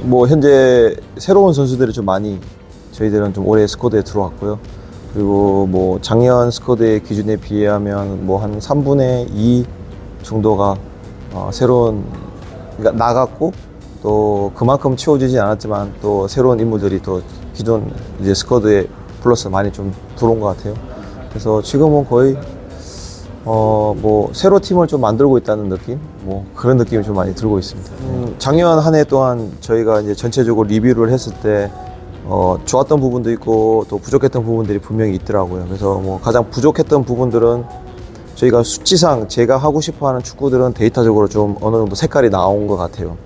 뭐 현재 새로운 선수들이 좀 많이 저희들은 좀 올해 스쿼드에 들어왔고요. 그리고 뭐 작년 스쿼드의 기준에 비하면 뭐 한 3분의 2 정도가 새로운 그러니까 나갔고 또 그만큼 채워지지 않았지만 또 새로운 인물들이 또 기존 이제 스쿼드에 플러스 많이 좀 들어온 것 같아요. 그래서 지금은 거의 뭐 새로 팀을 좀 만들고 있다는 느낌, 뭐 그런 느낌이 좀 많이 들고 있습니다. 작년 한 해 동안 저희가 이제 전체적으로 리뷰를 했을 때 좋았던 부분도 있고 또 부족했던 부분들이 분명히 있더라고요. 그래서 뭐 가장 부족했던 부분들은 저희가 수치상 제가 하고 싶어하는 축구들은 데이터적으로 좀 어느 정도 색깔이 나온 것 같아요.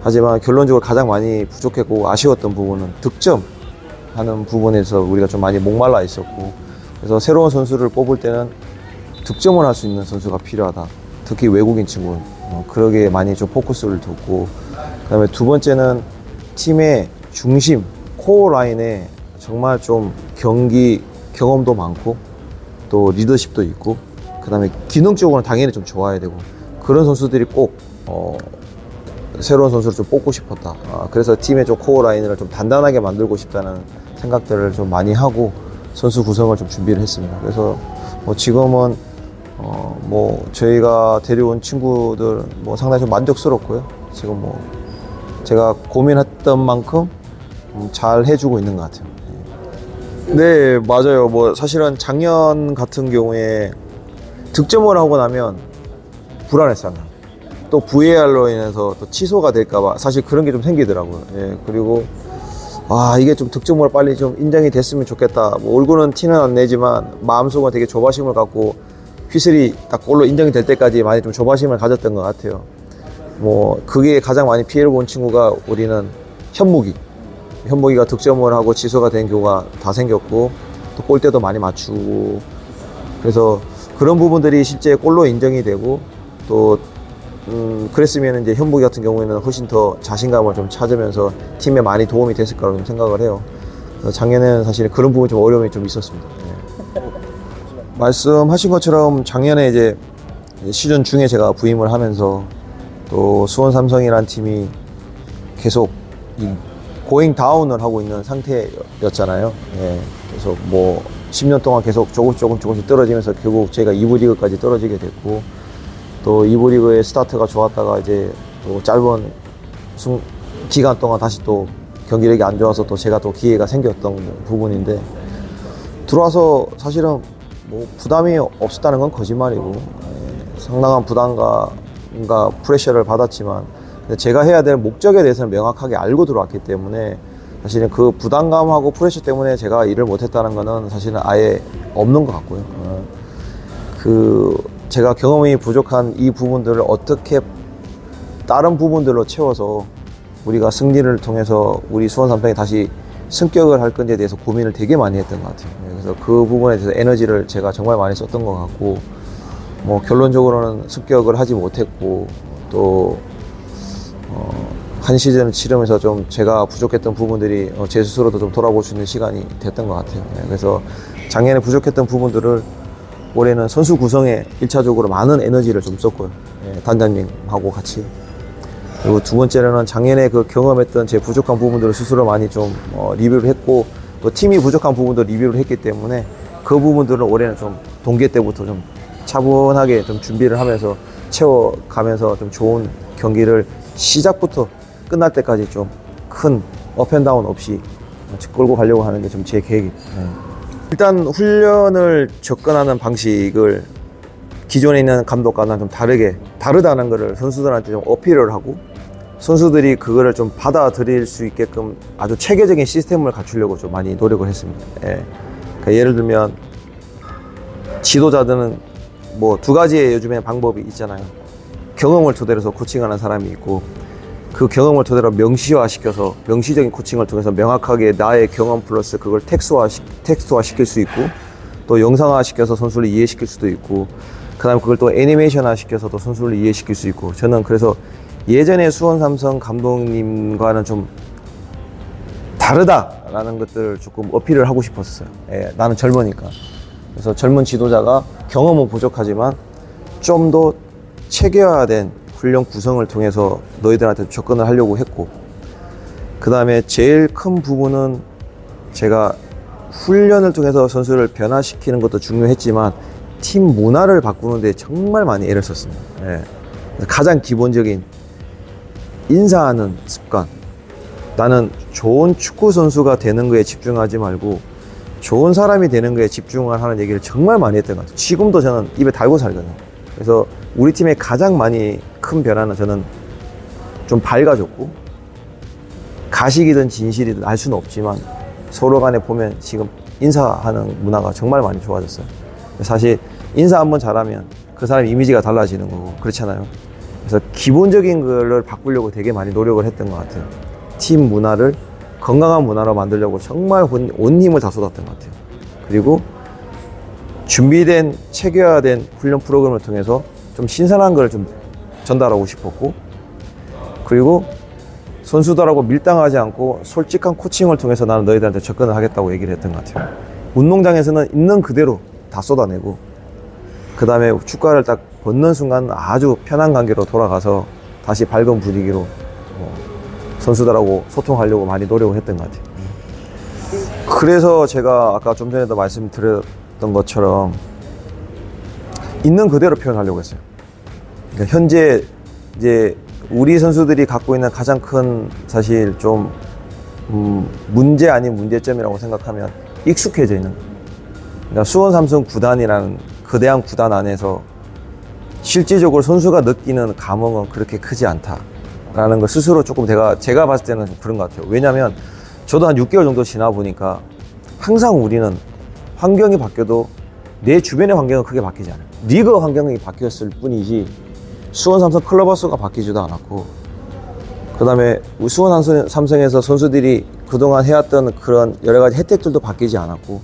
하지만 결론적으로 가장 많이 부족했고 아쉬웠던 부분은 득점하는 부분에서 우리가 좀 많이 목말라 있었고, 그래서 새로운 선수를 뽑을 때는 득점을 할 수 있는 선수가 필요하다. 특히 외국인 친구는 그러기에 많이 좀 포커스를 뒀고, 그 다음에 두 번째는 팀의 중심 코어 라인에 정말 좀 경기 경험도 많고 또 리더십도 있고, 그 다음에 기능적으로는 당연히 좀 좋아야 되고, 그런 선수들이 꼭 새로운 선수를 좀 뽑고 싶었다. 그래서 팀의 좀 코어 라인을 좀 단단하게 만들고 싶다는 생각들을 좀 많이 하고 선수 구성을 좀 준비를 했습니다. 그래서 뭐 지금은 뭐 저희가 데려온 친구들 뭐 상당히 좀 만족스럽고요. 지금 뭐 제가 고민했던 만큼 잘 해주고 있는 것 같아요. 네, 맞아요. 뭐 사실은 작년 같은 경우에 득점을 하고 나면 불안했어요. 또 VAR로 인해서 또 취소가 될까봐 사실 그런 게 좀 생기더라고요. 예, 그리고 이게 좀 득점으로 빨리 좀 인정이 됐으면 좋겠다. 뭐 얼굴은 티는 안 내지만 마음속은 되게 조바심을 갖고 휘슬이 딱 골로 인정이 될 때까지 많이 좀 조바심을 가졌던 것 같아요. 뭐 그게 가장 많이 피해를 본 친구가 우리는 현무기가 득점을 하고 취소가 된 경우가 다 생겼고, 또 골대도 많이 맞추고, 그래서 그런 부분들이 실제 골로 인정이 되고, 또 그랬으면 이제 현무기 같은 경우에는 훨씬 더 자신감을 좀 찾으면서 팀에 많이 도움이 됐을 거라고 좀 생각을 해요. 작년에는 사실 그런 부분이 좀 어려움이 좀 있었습니다. 네. 말씀하신 것처럼 작년에 이제 시즌 중에 제가 부임을 하면서 또 수원 삼성이라는 팀이 계속 고잉 다운을 하고 있는 상태였잖아요. 예. 그래서 뭐 10년 동안 계속 조금씩 떨어지면서 결국 저희가 2부 리그까지 떨어지게 됐고, 또 2부 리그의 스타트가 좋았다가 이제 또 짧은 기간 동안 다시 또 경기력이 안 좋아서 또 제가 또 기회가 생겼던 부분인데, 들어와서 사실은 뭐 부담이 없었다는 건 거짓말이고, 상당한 부담과 프레셔를 받았지만 제가 해야 될 목적에 대해서는 명확하게 알고 들어왔기 때문에 사실은 그 부담감하고 프레셔 때문에 제가 일을 못했다는 거는 사실은 아예 없는 것 같고요. 제가 경험이 부족한 이 부분들을 어떻게 다른 부분들로 채워서 우리가 승리를 통해서 우리 수원 삼성이 다시 승격을 할 건지에 대해서 고민을 되게 많이 했던 것 같아요. 그래서 그 부분에 대해서 에너지를 제가 정말 많이 썼던 것 같고, 뭐 결론적으로는 승격을 하지 못했고, 또 한 시즌을 치르면서 좀 제가 부족했던 부분들이 제 스스로도 좀 돌아볼 수 있는 시간이 됐던 것 같아요. 그래서 작년에 부족했던 부분들을 올해는 선수 구성에 1차적으로 많은 에너지를 좀 썼고요. 단장님하고 같이. 그리고 두 번째로는 작년에 그 경험했던 제 부족한 부분들을 스스로 많이 좀 리뷰를 했고, 또 팀이 부족한 부분도 리뷰를 했기 때문에 그 부분들을 올해는 좀 동계 때부터 좀 차분하게 좀 준비를 하면서 채워가면서 좀 좋은 경기를 시작부터 끝날 때까지 좀 큰 업앤다운 없이 끌고 가려고 하는 게 좀 제 계획입니다. 일단 훈련을 접근하는 방식을 기존에 있는 감독과는 좀 다르다는 것을 선수들한테 좀 어필을 하고, 선수들이 그거를 좀 받아들일 수 있게끔 아주 체계적인 시스템을 갖추려고 좀 많이 노력을 했습니다. 그러니까 예를 들면 지도자들은 뭐 두 가지의 요즘에 방법이 있잖아요. 경험을 토대로 해서 코칭하는 사람이 있고, 그 경험을 토대로 명시화시켜서 명시적인 코칭을 통해서 명확하게 나의 경험 플러스 그걸 텍스트화 시킬 수 있고, 또 영상화 시켜서 선수를 이해시킬 수도 있고, 그 다음에 그걸 또 애니메이션화 시켜서 또 선수를 이해시킬 수 있고, 저는 그래서 예전에 수원 삼성 감독님과는 좀 다르다라는 것들을 조금 어필을 하고 싶었어요. 나는 젊으니까. 그래서 젊은 지도자가 경험은 부족하지만 좀 더 체계화된 훈련 구성을 통해서 너희들한테 접근을 하려고 했고, 그 다음에 제일 큰 부분은 제가 훈련을 통해서 선수를 변화시키는 것도 중요했지만 팀 문화를 바꾸는데 정말 많이 애를 썼습니다. 예. 가장 기본적인 인사하는 습관. 나는 좋은 축구 선수가 되는 거에 집중하지 말고 좋은 사람이 되는 거에 집중을 하는 얘기를 정말 많이 했던 것 같아요. 지금도 저는 입에 달고 살거든요. 그래서 우리 팀의 가장 많이 큰 변화는 저는 좀 밝아졌고, 가식이든 진실이든 알 수는 없지만 서로 간에 보면 지금 인사하는 문화가 정말 많이 좋아졌어요. 사실 인사 한번 잘하면 그 사람 이미지가 달라지는 거고 그렇잖아요. 그래서 기본적인 거를 바꾸려고 되게 많이 노력을 했던 것 같아요. 팀 문화를 건강한 문화로 만들려고 정말 온 힘을 다 쏟았던 것 같아요. 그리고 준비된 체계화된 훈련 프로그램을 통해서 좀 신선한 걸 좀 전달하고 싶었고, 그리고 선수들하고 밀당하지 않고 솔직한 코칭을 통해서 나는 너희들한테 접근을 하겠다고 얘기를 했던 것 같아요. 운동장에서는 있는 그대로 다 쏟아내고, 그 다음에 축구화를 딱 벗는 순간 아주 편한 관계로 돌아가서 다시 밝은 분위기로 선수들하고 소통하려고 많이 노력을 했던 것 같아요. 그래서 제가 아까 좀 전에도 말씀드렸던 것처럼 있는 그대로 표현하려고 했어요. 그러니까 현재 이제 우리 선수들이 갖고 있는 가장 큰 사실 좀 문제 아닌 문제점이라고 생각하면 익숙해져 있는 거예요. 그러니까 수원 삼성 구단이라는 거대한 구단 안에서 실질적으로 선수가 느끼는 감흥은 그렇게 크지 않다라는 걸 스스로 조금 제가 봤을 때는 좀 그런 것 같아요. 왜냐하면 저도 한 6개월 정도 지나 보니까 항상 우리는 환경이 바뀌어도 내 주변의 환경은 크게 바뀌지 않아요. 리그 환경이 바뀌었을 뿐이지 수원 삼성 클럽하우스가 바뀌지도 않았고, 그 다음에 수원 삼성에서 선수들이 그동안 해왔던 그런 여러 가지 혜택들도 바뀌지 않았고,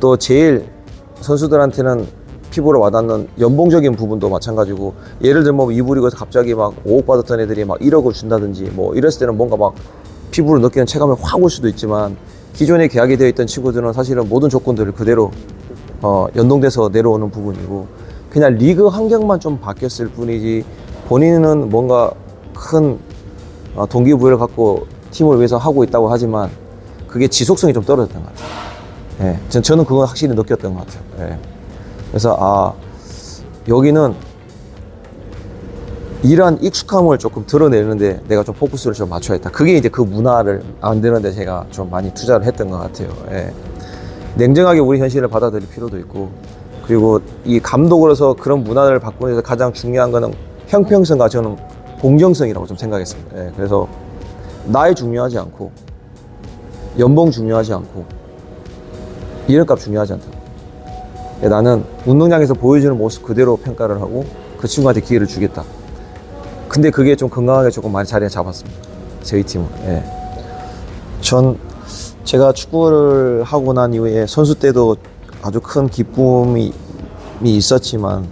또 제일 선수들한테는 피부로 와닿는 연봉적인 부분도 마찬가지고, 예를 들면 2부 리그에서 갑자기 막 5억 받았던 애들이 막 1억을 준다든지 뭐 이랬을 때는 뭔가 막 피부로 느끼는 체감이 확 올 수도 있지만, 기존에 계약이 되어 있던 친구들은 사실은 모든 조건들을 그대로 연동돼서 내려오는 부분이고, 그냥 리그 환경만 좀 바뀌었을 뿐이지 본인은 뭔가 큰 동기부여를 갖고 팀을 위해서 하고 있다고 하지만 그게 지속성이 좀 떨어졌던 것 같아요. 예, 저는 그건 확실히 느꼈던 것 같아요. 예. 그래서 여기는 이러한 익숙함을 조금 드러내는데 내가 좀 포커스를 좀 맞춰야겠다. 그게 이제 그 문화를 만드는데 제가 좀 많이 투자를 했던 것 같아요. 예. 냉정하게 우리 현실을 받아들일 필요도 있고, 그리고 이 감독으로서 그런 문화를 바꾸는 데서 가장 중요한 거는 형평성과 저는 공정성이라고 좀 생각했습니다. 예. 그래서 나이 중요하지 않고, 연봉 중요하지 않고, 이름값 중요하지 않다. 예, 나는 운동장에서 보여주는 모습 그대로 평가를 하고 그 친구한테 기회를 주겠다. 근데 그게 좀 건강하게 조금 많이 자리를 잡았습니다. 저희 팀은. 예. 제가 축구를 하고 난 이후에 선수 때도 아주 큰 기쁨이 있었지만,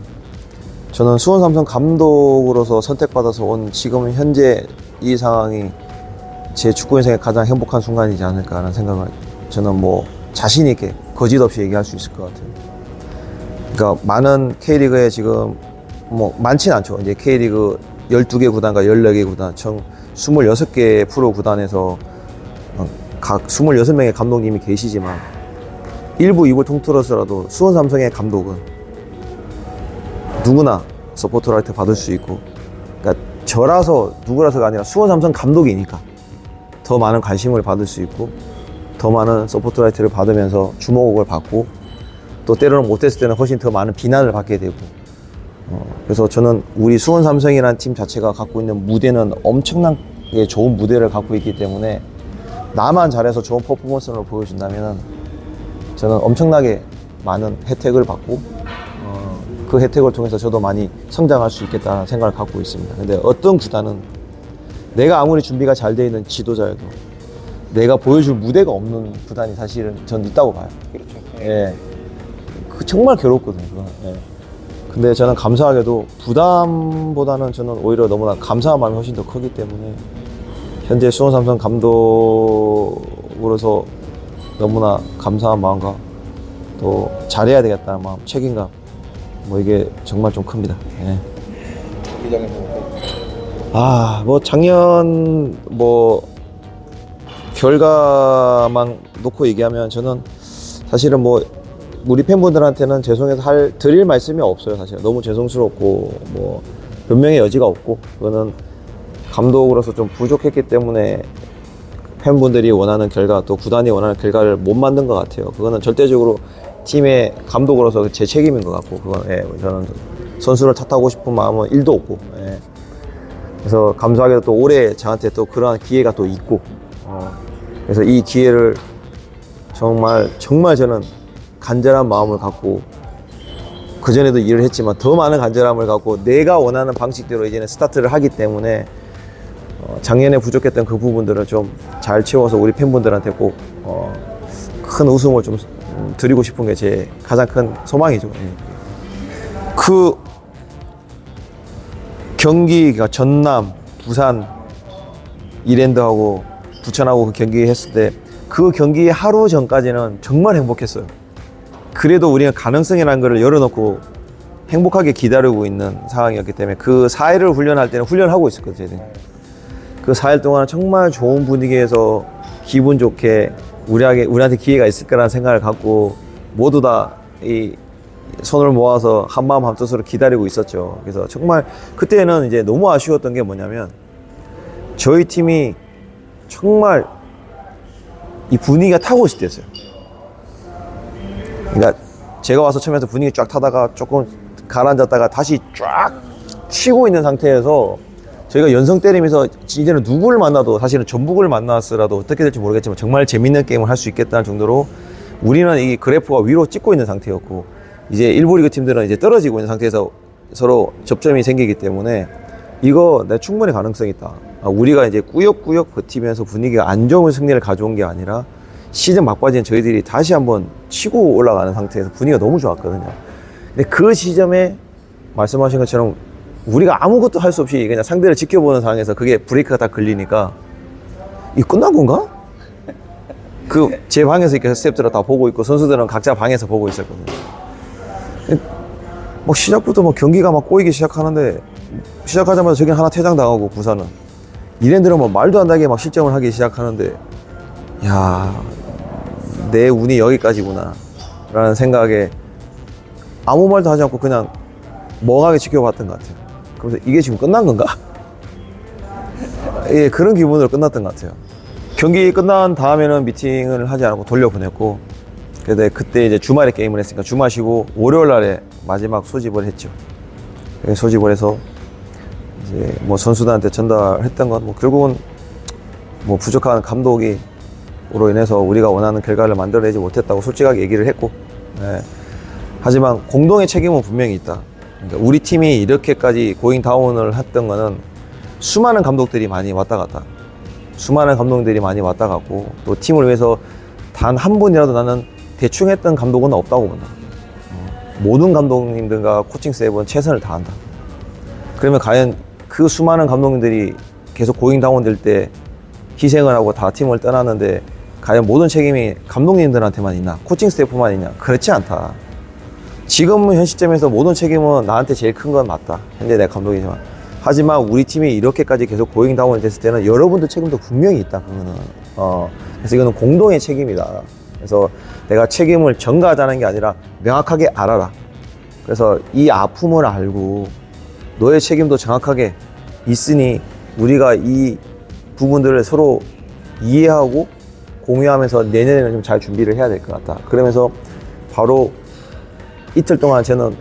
저는 수원 삼성 감독으로서 선택받아서 온 지금 현재 이 상황이 제 축구 인생의 가장 행복한 순간이지 않을까 하는 생각을 저는 뭐 자신 있게 거짓 없이 얘기할 수 있을 것 같아요. 그러니까 많은 K리그에 지금 뭐 많진 않죠. 이제 K리그 12개 구단과 14개 구단, 총 26개 프로 구단에서 각 26명의 감독님이 계시지만 1부, 2부 통틀어서라도 수원 삼성의 감독은 누구나 서포트라이트 받을 수 있고, 그러니까 저라서 누구라서가 아니라 수원 삼성 감독이니까 더 많은 관심을 받을 수 있고, 더 많은 서포트라이트를 받으면서 주목을 받고, 또 때로는 못했을 때는 훨씬 더 많은 비난을 받게 되고, 그래서 저는 우리 수원 삼성이라는 팀 자체가 갖고 있는 무대는 엄청나게 좋은 무대를 갖고 있기 때문에 나만 잘해서 좋은 퍼포먼스를 보여준다면 저는 엄청나게 많은 혜택을 받고 그 혜택을 통해서 저도 많이 성장할 수 있겠다는 생각을 갖고 있습니다. 근데 어떤 구단은 내가 아무리 준비가 잘 되어 있는 지도자여도 내가 보여줄 무대가 없는 구단이 사실은 전 있다고 봐요. 그렇죠. 예. 정말 괴롭거든요. 예. 근데 저는 감사하게도 부담보다는 저는 오히려 너무나 감사한 마음이 훨씬 더 크기 때문에 현재 수원 삼성 감독으로서 너무나 감사한 마음과 또 잘해야 되겠다는 마음, 책임감, 뭐 이게 정말 좀 큽니다. 예. 기장에서 뭐 작년 뭐 결과만 놓고 얘기하면 저는 사실은 뭐 우리 팬분들한테는 죄송해서 드릴 말씀이 없어요. 사실 너무 죄송스럽고 뭐 변명의 여지가 없고, 그거는 감독으로서 좀 부족했기 때문에 팬분들이 원하는 결과, 또 구단이 원하는 결과를 못 만든 것 같아요. 그거는 절대적으로 팀의 감독으로서 제 책임인 것 같고, 그건 저는 선수를 탓하고 싶은 마음은 1도 없고, 그래서 감사하게도 또 올해 저한테 또 그러한 기회가 또 있고, 그래서 이 기회를 정말 저는 간절한 마음을 갖고, 그전에도 일을 했지만 더 많은 간절함을 갖고 내가 원하는 방식대로 이제는 스타트를 하기 때문에 작년에 부족했던 그 부분들을 좀 잘 채워서 우리 팬분들한테 꼭 큰 웃음을 좀 드리고 싶은 게 제 가장 큰 소망이죠. 그 경기가 전남, 부산, 이랜드하고 부천하고 그 경기 했을 때 그 경기 하루 전까지는 정말 행복했어요. 그래도 우리는 가능성이라는 걸 열어놓고 행복하게 기다리고 있는 상황이었기 때문에 그 4일을 훈련할 때는 훈련하고 있었거든요. 그 4일 동안 정말 좋은 분위기에서 기분 좋게 우리한테 기회가 있을 거라는 생각을 갖고 모두 다 이 손을 모아서 한마음 한뜻으로 기다리고 있었죠. 그래서 정말 그때는 이제 너무 아쉬웠던 게 뭐냐면, 저희 팀이 정말 이 분위기가 타고 있을 때였어요. 그러니까 제가 와서 처음에 분위기 쫙 타다가 조금 가라앉았다가 다시 쫙 치고 있는 상태에서 저희가 연성 때리면서 이제는 누구를 만나도, 사실은 전북을 만났으라도 어떻게 될지 모르겠지만 정말 재밌는 게임을 할 수 있겠다는 정도로 우리는 이 그래프가 위로 찍고 있는 상태였고, 이제 일부 리그 팀들은 이제 떨어지고 있는 상태에서 서로 접점이 생기기 때문에 이거 내가 충분히 가능성이 있다. 우리가 이제 꾸역꾸역 버티면서 분위기가 안 좋은 승리를 가져온 게 아니라 시즌 막바지엔 저희들이 다시 한번 치고 올라가는 상태에서 분위기가 너무 좋았거든요. 근데 그 시점에 말씀하신 것처럼 우리가 아무것도 할 수 없이 그냥 상대를 지켜보는 상황에서 그게 브레이크가 다 걸리니까 이 끝난 건가? 그 제 방에서 이렇게 스태프들은 다 보고 있고 선수들은 각자 방에서 보고 있었거든요. 뭐 시작부터 뭐 경기가 막 꼬이기 시작하는데, 시작하자마자 저긴 하나 퇴장당하고 부산은 이랜드는 뭐 말도 안 나게 막 실점을 하기 시작하는데, 야, 내 운이 여기까지구나 라는 생각에 아무 말도 하지 않고 그냥 멍하게 지켜봤던 것 같아요. 그래서 이게 지금 끝난 건가? 예, 그런 기분으로 끝났던 것 같아요. 경기 끝난 다음에는 미팅을 하지 않고 돌려보냈고, 근데 그때 이제 주말에 게임을 했으니까 주말 쉬고 월요일 날에 마지막 소집을 했죠. 소집을 해서 이제 뭐 선수들한테 전달했던 건 뭐 결국은 뭐 부족한 감독으로 인해서 우리가 원하는 결과를 만들어내지 못했다고 솔직하게 얘기를 했고, 하지만 공동의 책임은 분명히 있다. 그러니까 우리 팀이 이렇게까지 고잉 다운을 했던 거는 수많은 감독들이 많이 왔다 갔다, 수많은 감독들이 많이 왔다 갔고, 또 팀을 위해서 단 한 분이라도 나는 대충 했던 감독은 없다고 본다. 모든 감독님들과 코칭 스텝은 최선을 다한다. 그러면 과연 그 수많은 감독님들이 계속 고잉 다운 될 때 희생을 하고 다 팀을 떠났는데 과연 모든 책임이 감독님들한테만 있나, 코칭 스태프만 있냐? 그렇지 않다. 지금 현 시점에서 모든 책임은 나한테 제일 큰 건 맞다. 현재 내가 감독이지만. 하지만 우리 팀이 이렇게까지 계속 고잉 다운이 됐을 때는 여러분들 책임도 분명히 있다. 그거는. 그래서 이거는 공동의 책임이다. 그래서 내가 책임을 전가하자는 게 아니라 명확하게 알아라. 그래서 이 아픔을 알고 너의 책임도 정확하게 있으니 우리가 이 부분들을 서로 이해하고 공유하면서 내년에는 좀 잘 준비를 해야 될 것 같다. 그러면서 바로 이틀 동안 저는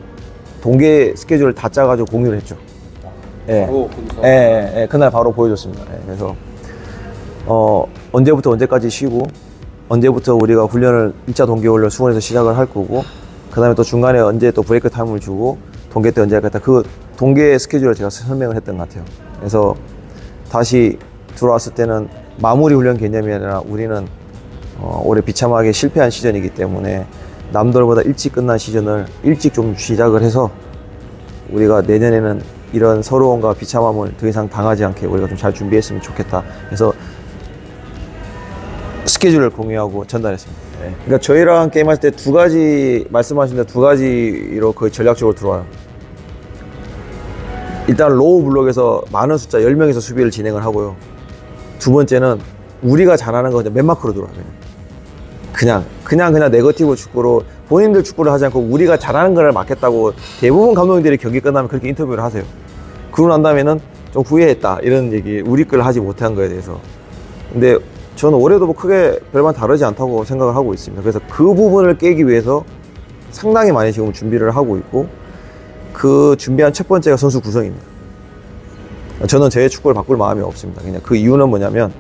동계 스케줄을 다 짜가지고 공유를 했죠. 그날 바로 보여줬습니다. 그래서 언제부터 언제까지 쉬고, 언제부터 우리가 훈련을 1차 동계훈련 수원에서 시작을 할 거고, 그 다음에 또 중간에 언제 또 브레이크 타임을 주고 동계 때 언제 할까, 그 동계 스케줄을 제가 설명을 했던 것 같아요. 그래서 다시 들어왔을 때는 마무리 훈련 개념이 아니라 우리는 올해 비참하게 실패한 시즌이기 때문에 남들보다 일찍 끝난 시즌을 일찍 좀 시작을 해서 우리가 내년에는 이런 서러움과 비참함을 더 이상 당하지 않게 우리가 좀 잘 준비했으면 좋겠다. 그래서 스케줄을 공유하고 전달했습니다. 그러니까 저희랑 게임할 때 두 가지 말씀하신 대로 두 가지로 거의 전략적으로 들어와요. 일단 로우 블록에서 많은 숫자 10명에서 수비를 진행을 하고요. 두 번째는 우리가 잘하는 거 그냥 맨 마크로 들어와. 그냥 네거티브 축구로 본인들 축구를 하지 않고 우리가 잘하는 걸 맡겠다고 대부분 감독님들이 경기 끝나면 그렇게 인터뷰를 하세요. 그러고 난 다음에는 좀 후회했다 이런 얘기, 우리 걸 하지 못한 거에 대해서. 근데 저는 올해도 뭐 크게 별반 다르지 않다고 생각을 하고 있습니다. 그래서 그 부분을 깨기 위해서 상당히 많이 지금 준비를 하고 있고, 그 준비한 첫 번째가 선수 구성입니다. 저는 제 축구를 바꿀 마음이 없습니다. 그냥 그 이유는 뭐냐면,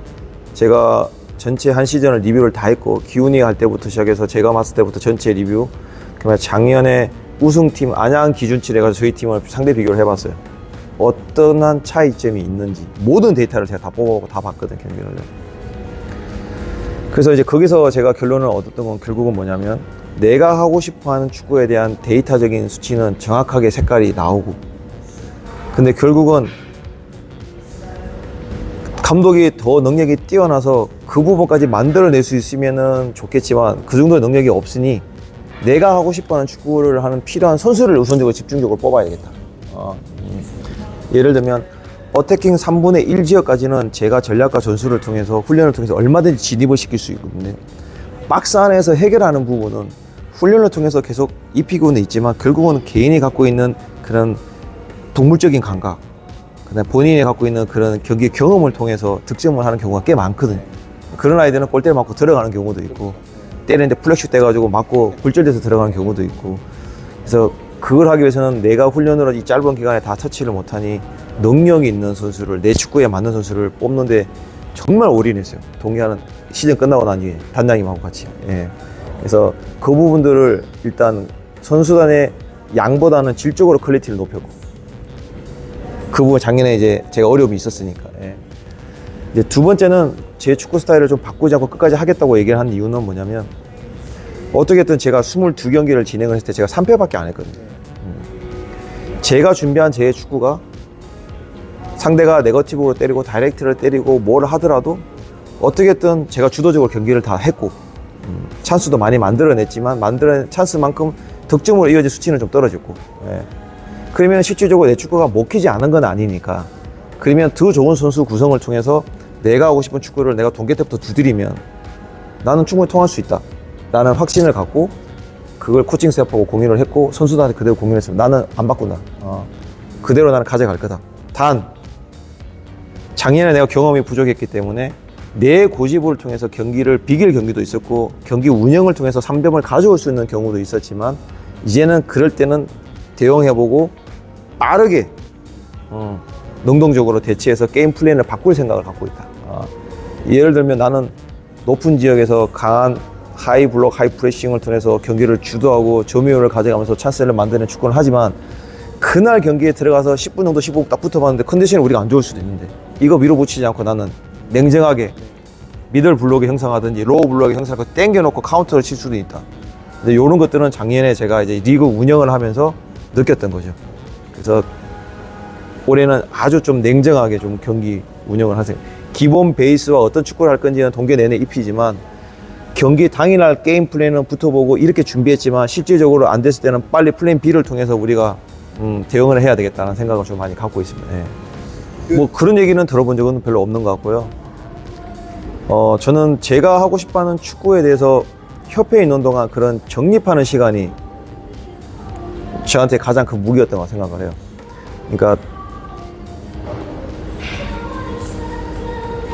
제가 전체 한 시즌을 리뷰를 다 했고, 기훈이가 할 때부터 시작해서 제가 맡을 때부터 전체 리뷰, 그다음에 작년에 우승팀 안양 기준치를 해가지고 저희 팀을 상대 비교를 해봤어요. 어떠한 차이점이 있는지 모든 데이터를 제가 다 뽑아보고 다 봤거든, 경기를. 그래서 이제 거기서 제가 결론을 얻었던 건 결국은 뭐냐면, 내가 하고 싶어 하는 축구에 대한 데이터적인 수치는 정확하게 색깔이 나오고, 근데 결국은 감독이 더 능력이 뛰어나서 그 부분까지 만들어낼 수 있으면은 좋겠지만, 그 정도의 능력이 없으니 내가 하고 싶어 하는 축구를 하는 필요한 선수를 우선적으로 집중적으로 뽑아야겠다. 예를 들면 어태킹 3분의 1 지역까지는 제가 전략과 전술을 통해서, 훈련을 통해서 얼마든지 진입을 시킬 수 있거든요. 박스 안에서 해결하는 부분은 훈련을 통해서 계속 입히고는 있지만, 결국은 개인이 갖고 있는 그런 동물적인 감각, 그다음에 본인이 갖고 있는 그런 경기 경험을 통해서 득점을 하는 경우가 꽤 많거든요. 그런 아이들은 골대를 맞고 들어가는 경우도 있고, 때리는데 플렉슛 돼가지고 맞고 굴절돼서 들어가는 경우도 있고. 그래서 그걸 하기 위해서는 내가 훈련으로 이 짧은 기간에 다 터치를 못하니, 능력이 있는 선수를, 내 축구에 맞는 선수를 뽑는데 정말 올인했어요. 동해하는 시즌 끝나고 난 뒤에 단장님하고 같이. 예. 그래서 그 부분들을 일단 선수단의 양보다는 질적으로 퀄리티를 높였고, 그 부분 작년에 이제 제가 어려움이 있었으니까. 예. 이제 두 번째는 제 축구 스타일을 좀 바꾸지 않고 끝까지 하겠다고 얘기를 한 이유는 뭐냐면, 어떻게든 제가 22경기를 진행을 했을 때 제가 3패밖에 안 했거든요. 제가 준비한 제 축구가 상대가 네거티브로 때리고 다이렉트를 때리고 뭘 하더라도 어떻게든 제가 주도적으로 경기를 다 했고, 찬스도 많이 만들어냈지만 만들어낸 찬스만큼 득점으로 이어질 수치는 좀 떨어졌고. 예. 그러면 실질적으로 내 축구가 먹히지 않은 건 아니니까, 그러면 더 좋은 선수 구성을 통해서 내가 하고 싶은 축구를 내가 동계 때부터 두드리면 나는 충분히 통할 수 있다 라는 확신을 갖고, 그걸 코칭 스태프하고 공유를 했고, 선수들한테 그대로 공유를 했습니다. 나는 안 바꾼다. 그대로 나는 가져갈 거다. 단 작년에 내가 경험이 부족했기 때문에 내 고집을 통해서 경기를 비길 경기도 있었고, 경기 운영을 통해서 3점을 가져올 수 있는 경우도 있었지만, 이제는 그럴 때는 대응해보고 빠르게 능동적으로 대치해서 게임 플랜을 바꿀 생각을 갖고 있다. 예를 들면 나는 높은 지역에서 강한 하이 블록, 하이 프레싱을 통해서 경기를 주도하고 점유율을 가져가면서 찬스를 만드는 축구를 하지만, 그날 경기에 들어가서 10분 정도 15분 딱 붙어봤는데 컨디션이 우리가 안 좋을 수도 있는데, 이거 밀어붙이지 않고 나는 냉정하게 미들 블록에 형성하든지 로우 블록에 형성하고 땡겨놓고 카운터를 칠 수도 있다. 근데 이런 것들은 작년에 제가 이제 리그 운영을 하면서 느꼈던 거죠. 그래서 올해는 아주 좀 냉정하게 좀 경기 운영을 하세요. 기본 베이스와 어떤 축구를 할 건지는 동계 내내 입히지만, 경기 당일날 게임 플랜은 붙어보고 이렇게 준비했지만 실질적으로 안 됐을 때는 빨리 플랜 B를 통해서 우리가 대응을 해야 되겠다는 생각을 좀 많이 갖고 있습니다. 예. 뭐 그런 얘기는 들어본 적은 별로 없는 것 같고요. 저는 제가 하고 싶어하는 축구에 대해서 협회에 있는 동안 그런 정립하는 시간이 저한테 가장 큰 무기였던 거 생각을 해요. 그러니까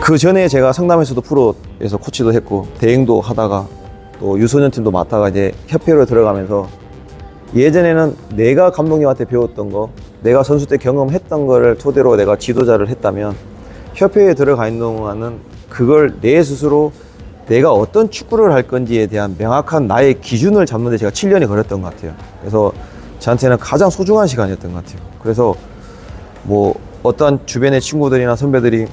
그 전에 제가 성남에서도 프로에서 코치도 했고 대행도 하다가 또 유소년 팀도 맡다가 이제 협회로 들어가면서, 예전에는 내가 감독님한테 배웠던 거, 내가 선수 때 경험했던 거를 토대로 내가 지도자를 했다면, 협회에 들어가 있는 동안은 그걸 내 스스로 내가 어떤 축구를 할 건지에 대한 명확한 나의 기준을 잡는 데 제가 7년이 걸렸던 것 같아요. 그래서 저한테는 가장 소중한 시간이었던 것 같아요. 그래서 뭐 어떤 주변의 친구들이나 선배들이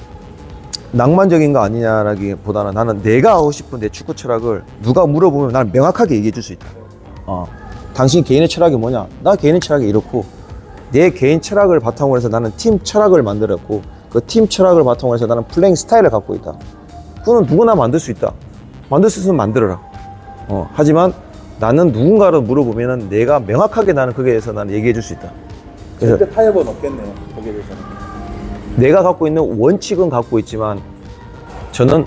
낭만적인 거 아니냐라기보다는, 나는 내가 하고 싶은 내 축구 철학을 누가 물어보면 나는 명확하게 얘기해 줄 수 있다. 당신 개인의 철학이 뭐냐? 나 개인의 철학이 이렇고, 내 개인 철학을 바탕으로 해서 나는 팀 철학을 만들었고, 그 팀 철학을 바탕으로 해서 나는 플레잉 스타일을 갖고 있다. 그거는 누구나 만들 수 있다. 만들 수 있으면 만들어라. 하지만 나는 누군가를 물어보면은 내가 명확하게 나는 거기에 대해서 나는 얘기해 줄 수 있다. 그래서 절대 타협은 없겠네요, 거기에 대해서는. 내가 갖고 있는 원칙은 갖고 있지만, 저는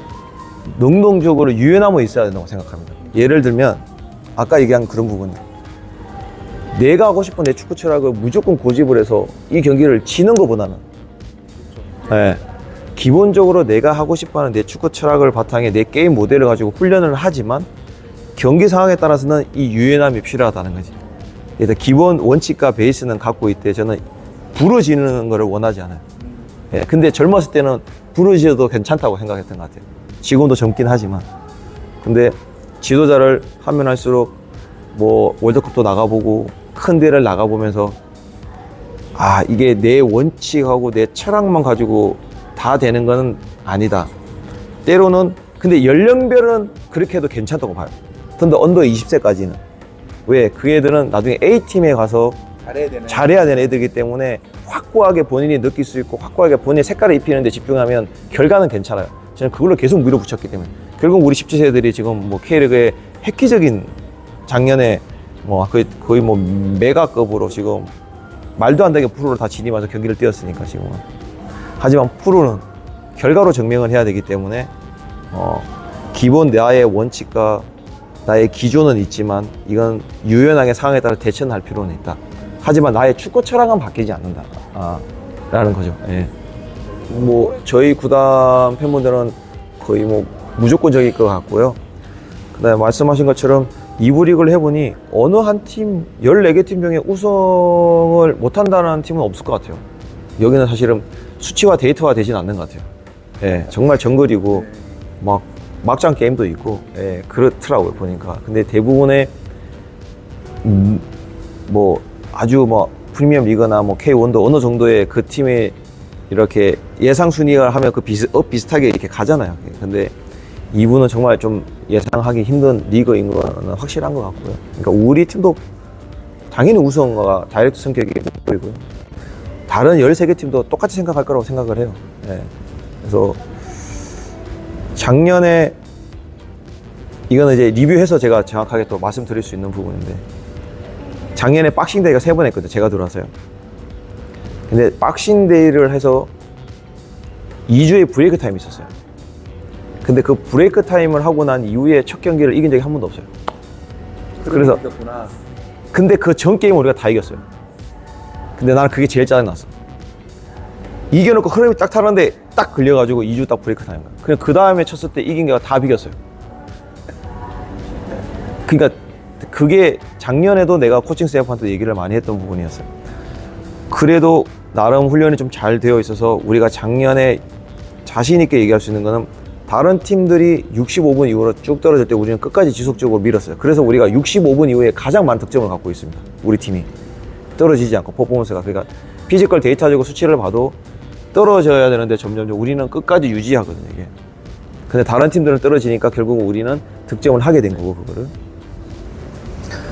능동적으로 유연함은 있어야 된다고 생각합니다. 예를 들면 아까 얘기한 그런 부분, 내가 하고 싶은 내 축구 철학을 무조건 고집을 해서 이 경기를 지는 것보다는 네, 기본적으로 내가 하고 싶어하는 내 축구 철학을 바탕에 내 게임 모델을 가지고 훈련을 하지만 경기 상황에 따라서는 이 유연함이 필요하다는 거지. 그래서 기본 원칙과 베이스는 갖고 있대. 저는 부러지는 거를 원하지 않아요. 예, 근데 젊었을 때는 부러지셔도 괜찮다고 생각했던 것 같아요. 지금도 젊긴 하지만. 근데 지도자를 하면 할수록 뭐 월드컵도 나가보고 큰 대회를 나가보면서 아, 이게 내 원칙하고 내 철학만 가지고 다 되는 건 아니다. 때로는 근데 연령별은 그렇게 해도 괜찮다고 봐요. 근데 언더 20세까지는 왜? 그 애들은 나중에 A팀에 가서 잘해야 되는 애들이기 때문에 확고하게 본인이 느낄 수 있고 확고하게 본인의 색깔을 입히는 데 집중하면 결과는 괜찮아요. 저는 그걸로 계속 밀어붙였기 때문에 결국 우리 17세들이 지금 뭐 K리그의 획기적인 작년에 뭐 거의 뭐 메가급으로 지금 말도 안 되게 프로를 다 진입해서 경기를 뛰었으니까 지금은. 하지만 프로는 결과로 증명을 해야 되기 때문에 기본 나의 원칙과 나의 기조는 있지만 이건 유연하게 상황에 따라 대처는 할 필요는 있다. 하지만 나의 축구 철학은 바뀌지 않는다. 라는 거죠. 예. 뭐 저희 구단 팬분들은 거의 뭐 무조건적일 것 같고요. 그다음에 말씀하신 것처럼 2부 리그를 해보니 어느 한 팀 14개 팀 중에 우승을 못한다는 팀은 없을 것 같아요. 여기는 사실은 수치와 데이터화 되진 않는 것 같아요. 예, 정말 정글이고 막 막장 게임도 있고, 예, 그렇더라고요 보니까. 근데 대부분의 뭐 아주 뭐 프리미엄 리그나 뭐 K1도 어느 정도의 그 팀의 이렇게 예상 순위를 하면 그 비슷하게 이렇게 가잖아요. 근데 2부는 정말 좀 예상하기 힘든 리그인 거는 확실한 것 같고요. 그러니까 우리 팀도 당연히 우승과 다이렉트 성격이 보이고요. 다른 13개 팀도 똑같이 생각할 거라고 생각을 해요. 예. 그래서 작년에 이거는 이제 리뷰해서 제가 정확하게 또 말씀드릴 수 있는 부분인데 작년에 박싱데이가 3번 했거든요. 제가 들어와서요. 근데 박싱데이를 해서 2주의 브레이크 타임이 있었어요. 근데 그 브레이크 타임을 하고 난 이후에 첫 경기를 이긴 적이 한 번도 없어요. 그래서 근데 그 전 게임을 우리가 다 이겼어요. 근데 나는 그게 제일 짜증났어. 이겨놓고 흐름이 딱 타는데 딱 걸려가지고 2주 딱 브레이크 타임. 그냥 그 다음에 쳤을 때 이긴 게가 다 비겼어요. 그러니까 그게 작년에도 내가 코칭 스태프한테 얘기를 많이 했던 부분이었어요. 그래도 나름 훈련이 좀 잘 되어 있어서 우리가 작년에 자신 있게 얘기할 수 있는 거는 다른 팀들이 65분 이후로 쭉 떨어질 때 우리는 끝까지 지속적으로 밀었어요. 그래서 우리가 65분 이후에 가장 많은 득점을 갖고 있습니다. 우리 팀이 떨어지지 않고 퍼포먼스가. 그러니까 피지컬 데이터적으로 수치를 봐도 떨어져야 되는데 점점 우리는 끝까지 유지하거든요, 이게. 근데 다른 팀들은 떨어지니까 결국 우리는 득점을 하게 된 거고, 그거를.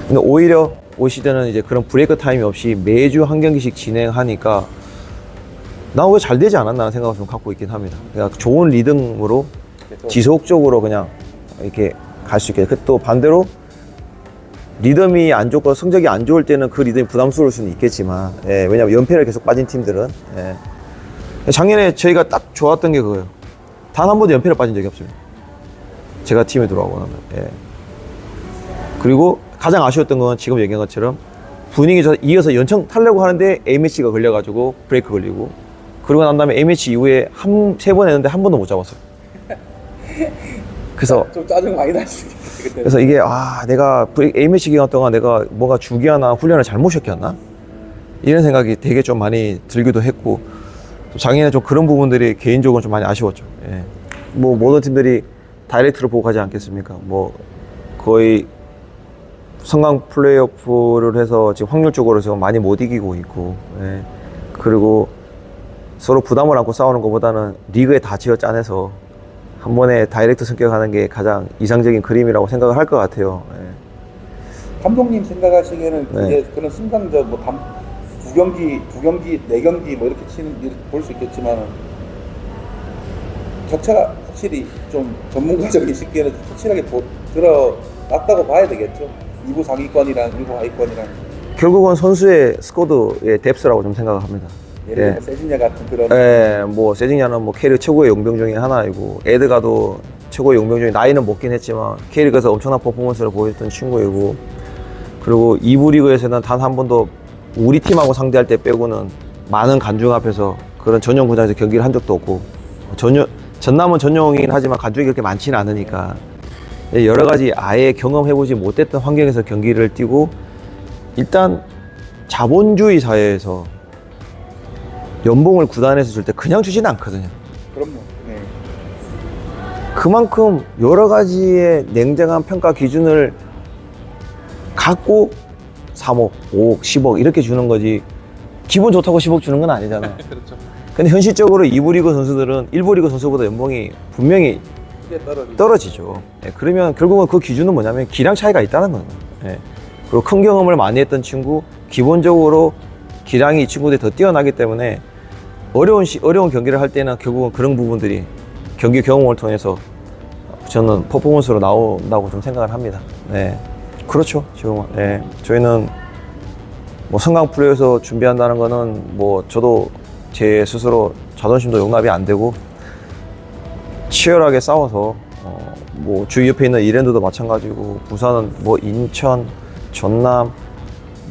근데 오히려 올 시즌은 이제 그런 브레이크 타임이 없이 매주 한 경기씩 진행하니까 나 왜 잘 되지 않았나 하는 생각을 좀 갖고 있긴 합니다. 그러니까 좋은 리듬으로 지속적으로 그냥 이렇게 갈 수 있게. 또 반대로 리듬이 안 좋고 성적이 안 좋을 때는 그 리듬이 부담스러울 수는 있겠지만, 예, 왜냐면 연패를 계속 빠진 팀들은, 예. 작년에 저희가 딱 좋았던 게 그거예요. 단 한 번도 연패를 빠진 적이 없어요. 제가 팀에 들어가고 나면. 예. 그리고 가장 아쉬웠던 건 지금 얘기한 것처럼 분위기 이어서 연청 타려고 하는데 A매치가 걸려가지고 브레이크 걸리고, 그러고 난 다음에 A매치 이후에 3번 했는데 한 번도 못 잡았어요. 그래서 좀 짜증 많이 나시겠어요. 그래서 이게 내가 A매치 기간 동안 내가 뭔가 주기하나 훈련을 잘못 시켰나? 이런 생각이 되게 좀 많이 들기도 했고, 작년에 좀 그런 부분들이 개인적으로 좀 많이 아쉬웠죠. 예. 뭐 모든 팀들이 다이렉트로 보고 가지 않겠습니까? 뭐 거의 성강 플레이오프를 해서 지금 확률적으로 지금 많이 못 이기고 있고, 예. 그리고 서로 부담을 안고 싸우는 것보다는 리그에 다 지어 짜내서 한 번에 다이렉트 성격하는 게 가장 이상적인 그림이라고 생각을 할 것 같아요. 예. 감독님 생각하시기에는 네. 이제 그런 승강전 뭐 두 경기, 네 경기 뭐 이렇게 치는 이렇게 볼 수 있겠지만 격차가 확실히 좀 전문가적인 시기에는 확실하게 드러났다고 봐야 되겠죠. 2부 상위권이랑 1부 하위권이랑. 결국은 선수의 스쿼드의 뎁스라고 좀 생각을 합니다. 예를 들면 세징야 같은 그런. 예, 뭐 세징야는 뭐 캐리어 최고의 용병 중에 하나이고, 에드가도 최고의 용병 중에 나이는 먹긴 했지만 K리그에서 엄청난 퍼포먼스를 보여줬던 친구이고, 그리고 2부 리그에서는 단 한 번도 우리 팀하고 상대할 때 빼고는 많은 관중 앞에서 그런 전용 구장에서 경기를 한 적도 없고, 전남은 전용이긴 하지만 관중이 그렇게 많지는 않으니까 여러 가지 아예 경험해보지 못했던 환경에서 경기를 뛰고, 일단 자본주의 사회에서 연봉을 구단에서 줄 때 그냥 주지는 않거든요. 그럼요. 네. 그만큼 여러 가지의 냉정한 평가 기준을 갖고 3억, 5억, 10억 이렇게 주는 거지, 기분 좋다고 10억 주는 건 아니잖아요. 그렇죠. 근데 현실적으로 2부 리그 선수들은 1부 리그 선수보다 연봉이 분명히 이게 떨어지죠. 예, 그러면 결국은 그 기준은 뭐냐면 기량 차이가 있다는 거예요. 예. 그리고 큰 경험을 많이 했던 친구, 기본적으로 기량이 이 친구들이 더 뛰어나기 때문에 어려운 경기를 할 때는 결국은 그런 부분들이 경기 경험을 통해서 저는 퍼포먼스로 나온다고 좀 생각을 합니다. 네. 그렇죠. 지금은. 네. 저희는 뭐 성강 프로에서 준비한다는 거는 뭐 저도 제 스스로 자존심도 용납이 안 되고 치열하게 싸워서 뭐 주위 옆에 있는 이랜드도 마찬가지고, 부산은 뭐 인천, 전남,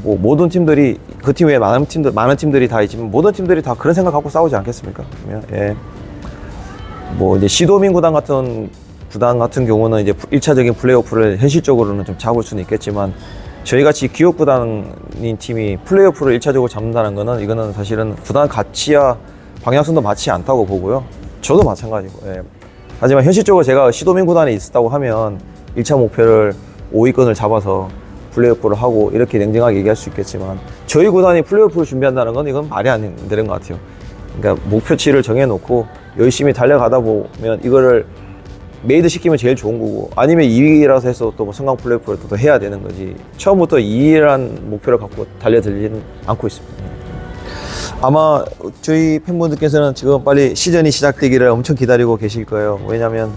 뭐 모든 팀들이, 그 팀 외에 많은 팀들이 다 있지만 모든 팀들이 다 그런 생각 갖고 싸우지 않겠습니까? 그러면 예. 뭐 이제 시도민 구단 같은 경우는 이제 1차적인 플레이오프를 현실적으로는 좀 잡을 수는 있겠지만, 저희같이 기업 구단인 팀이 플레이오프를 1차적으로 잡는다는 거는, 이거는 사실은 구단 가치와 방향성도 맞지 않다고 보고요. 저도 마찬가지고. 예. 하지만 현실적으로 제가 시도민 구단에 있었다고 하면 1차 목표를 5위권을 잡아서 플레이오프를 하고 이렇게 냉정하게 얘기할 수 있겠지만, 저희 구단이 플레이오프를 준비한다는 건 이건 말이 안 되는 것 같아요. 그러니까 목표치를 정해놓고 열심히 달려가다 보면 이거를 메이드 시키면 제일 좋은 거고, 아니면 2위라서 해서 또 뭐 성강 플레이오프를 또 해야 되는 거지, 처음부터 2위라는 목표를 갖고 달려들지는 않고 있습니다. 아마 저희 팬분들께서는 지금 빨리 시즌이 시작되기를 엄청 기다리고 계실 거예요. 왜냐면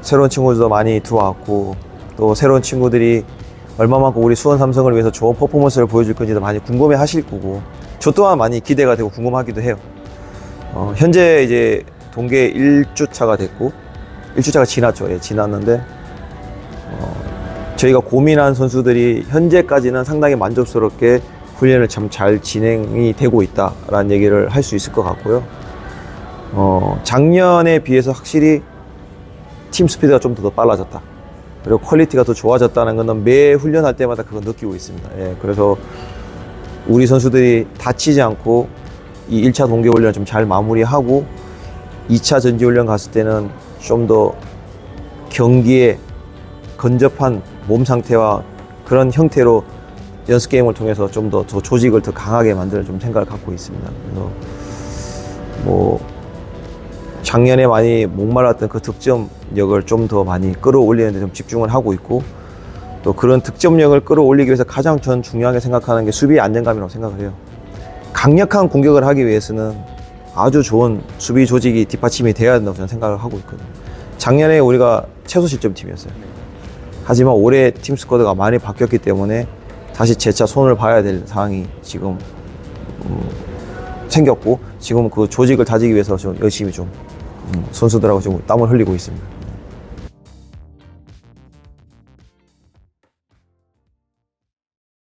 새로운 친구들도 많이 들어왔고, 또 새로운 친구들이 얼마만큼 우리 수원 삼성을 위해서 좋은 퍼포먼스를 보여줄 건지도 많이 궁금해 하실 거고, 저 또한 많이 기대가 되고 궁금하기도 해요. 현재 이제 동계 1주차가 됐고, 1주차가 지났죠. 예, 지났는데, 저희가 고민한 선수들이 현재까지는 상당히 만족스럽게 훈련을 참 잘 진행이 되고 있다라는 얘기를 할 수 있을 것 같고요. 작년에 비해서 확실히 팀 스피드가 좀 더 빨라졌다. 그리고 퀄리티가 더 좋아졌다는 것은 매 훈련할 때마다 그거 느끼고 있습니다. 예, 그래서 우리 선수들이 다치지 않고 이 1차 동계 훈련을 좀 잘 마무리하고 2차 전지 훈련 갔을 때는 좀 더 경기에 근접한 몸 상태와 그런 형태로 연습 게임을 통해서 좀 더 조직을 더 강하게 만들 좀 생각을 갖고 있습니다. 그래서 뭐 작년에 많이 목말랐던 그 득점력을 좀 더 많이 끌어올리는 데 좀 집중을 하고 있고, 또 그런 득점력을 끌어올리기 위해서 가장 전 중요하게 생각하는 게 수비의 안정감이라고 생각을 해요. 강력한 공격을 하기 위해서는 아주 좋은 수비 조직이 뒷받침이 돼야 된다고 저는 생각을 하고 있거든요. 작년에 우리가 최소 실점 팀이었어요. 하지만 올해 팀 스쿼드가 많이 바뀌었기 때문에 다시 재차 손을 봐야 될 상황이 지금 생겼고, 지금 그 조직을 다지기 위해서 좀 열심히 좀 선수들하고 좀 땀을 흘리고 있습니다.